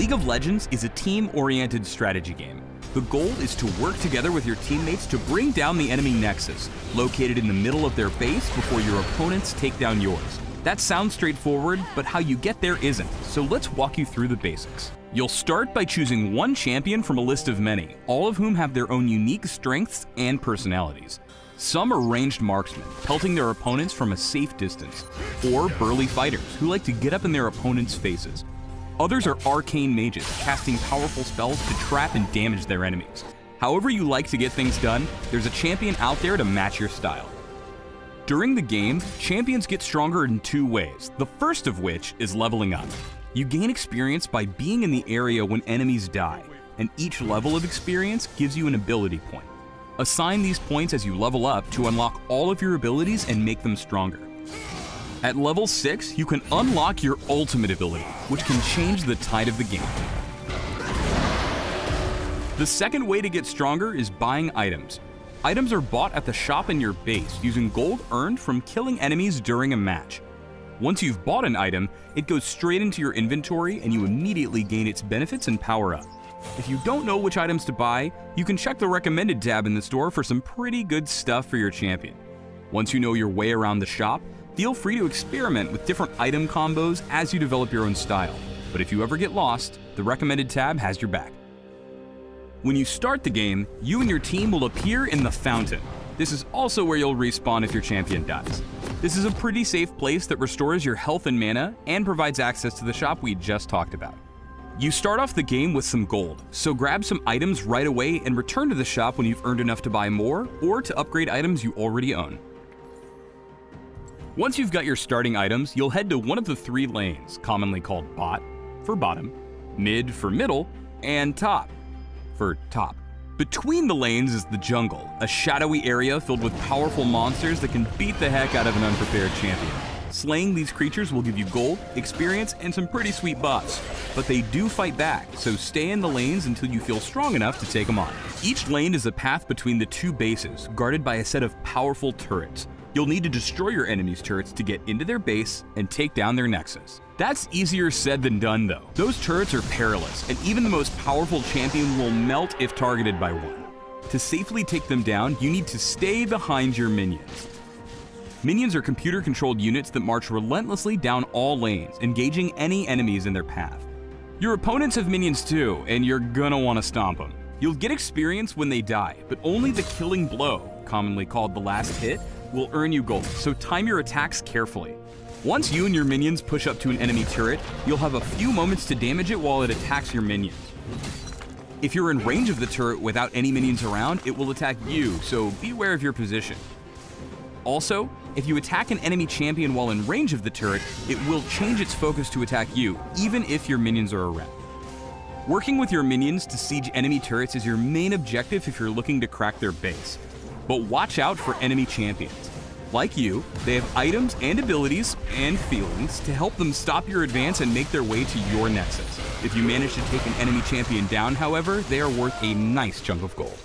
League of Legends is a team-oriented strategy game. The goal is to work together with your teammates to bring down the enemy Nexus, located in the middle of their base before your opponents take down yours. That sounds straightforward, but how you get there isn't, so let's walk you through the basics. You'll start by choosing one champion from a list of many, all of whom have their own unique strengths and personalities. Some are ranged marksmen, pelting their opponents from a safe distance, or burly fighters who like to get up in their opponents' faces. Others are arcane mages, casting powerful spells to trap and damage their enemies. However you like to get things done, there's a champion out there to match your style. During the game, champions get stronger in two ways, the first of which is leveling up. You gain experience by being in the area when enemies die, and each level of experience gives you an ability point. Assign these points as you level up to unlock all of your abilities and make them stronger. At level 6, you can unlock your ultimate ability, which can change the tide of the game. The second way to get stronger is buying items. Items are bought at the shop in your base using gold earned from killing enemies during a match. Once you've bought an item, it goes straight into your inventory and you immediately gain its benefits and power up. If you don't know which items to buy, you can check the recommended tab in the store for some pretty good stuff for your champion. Once you know your way around the shop, feel free to experiment with different item combos as you develop your own style. But if you ever get lost, the recommended tab has your back. When you start the game, you and your team will appear in the fountain. This is also where you'll respawn if your champion dies. This is a pretty safe place that restores your health and mana and provides access to the shop we just talked about. You start off the game with some gold, so grab some items right away and return to the shop when you've earned enough to buy more or to upgrade items you already own. Once you've got your starting items, you'll head to one of the 3 lanes, commonly called bot for bottom, mid for middle, and top for top. Between the lanes is the jungle, a shadowy area filled with powerful monsters that can beat the heck out of an unprepared champion. Slaying these creatures will give you gold, experience, and some pretty sweet buffs, but they do fight back, so stay in the lanes until you feel strong enough to take them on. Each lane is a path between the 2 bases, guarded by a set of powerful turrets. You'll need to destroy your enemy's turrets to get into their base and take down their nexus. That's easier said than done though. Those turrets are perilous, and even the most powerful champion will melt if targeted by one. To safely take them down, you need to stay behind your minions. Minions are computer-controlled units that march relentlessly down all lanes, engaging any enemies in their path. Your opponents have minions too, and you're gonna want to stomp them. You'll get experience when they die, but only the killing blow, commonly called the last hit, will earn you gold, so time your attacks carefully. Once you and your minions push up to an enemy turret, you'll have a few moments to damage it while it attacks your minions. If you're in range of the turret without any minions around, it will attack you, so beware of your position. Also, if you attack an enemy champion while in range of the turret, it will change its focus to attack you, even if your minions are around. Working with your minions to siege enemy turrets is your main objective if you're looking to crack their base. But watch out for enemy champions. Like you, they have items and abilities and feelings to help them stop your advance and make their way to your nexus. If you manage to take an enemy champion down, however, they are worth a nice chunk of gold.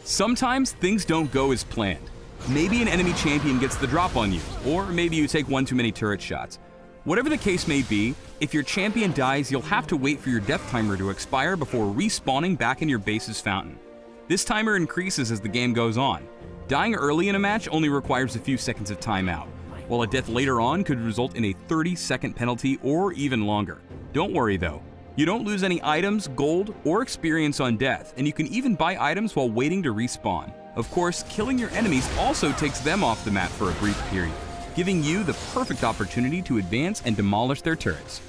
Sometimes things don't go as planned. Maybe an enemy champion gets the drop on you, or maybe you take one too many turret shots. Whatever the case may be, if your champion dies, you'll have to wait for your death timer to expire before respawning back in your base's fountain. This timer increases as the game goes on. Dying early in a match only requires a few seconds of timeout, while a death later on could result in a 30-second penalty or even longer. Don't worry though, you don't lose any items, gold, or experience on death, and you can even buy items while waiting to respawn. Of course, killing your enemies also takes them off the map for a brief period, giving you the perfect opportunity to advance and demolish their turrets.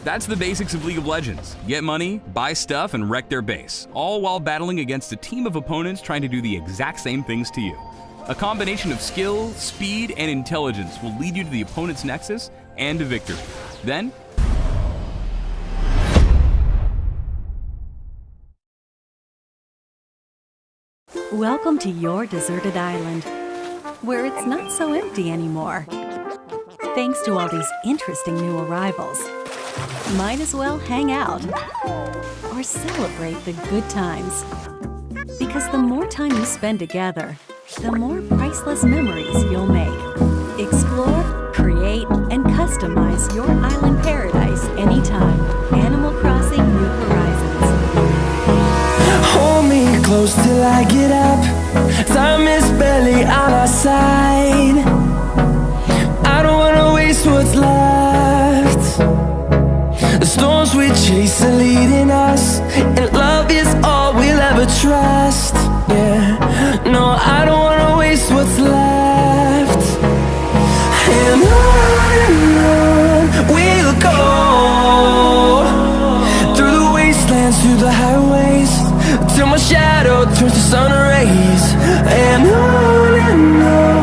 That's the basics of League of Legends. Get money, buy stuff, and wreck their base, all while battling against a team of opponents trying to do the exact same things to you. A combination of skill, speed, and intelligence will lead you to the opponent's nexus and to victory. Then, welcome to your deserted island, where it's not so empty anymore. Thanks to all these interesting new arrivals. Might as well hang out or celebrate the good times. Because the more time you spend together, the more priceless memories you'll make. Explore, create, and customize your island paradise anytime. Animal Crossing New Horizons. Hold me close till I get up. Time is barely on our side. I don't wanna waste what's left. The storms we chase are leading us, and love is all we'll ever trust. Yeah, no, I don't wanna waste what's left. And on we'll go, through the wastelands, through the highways, till my shadow turns to sun rays. And on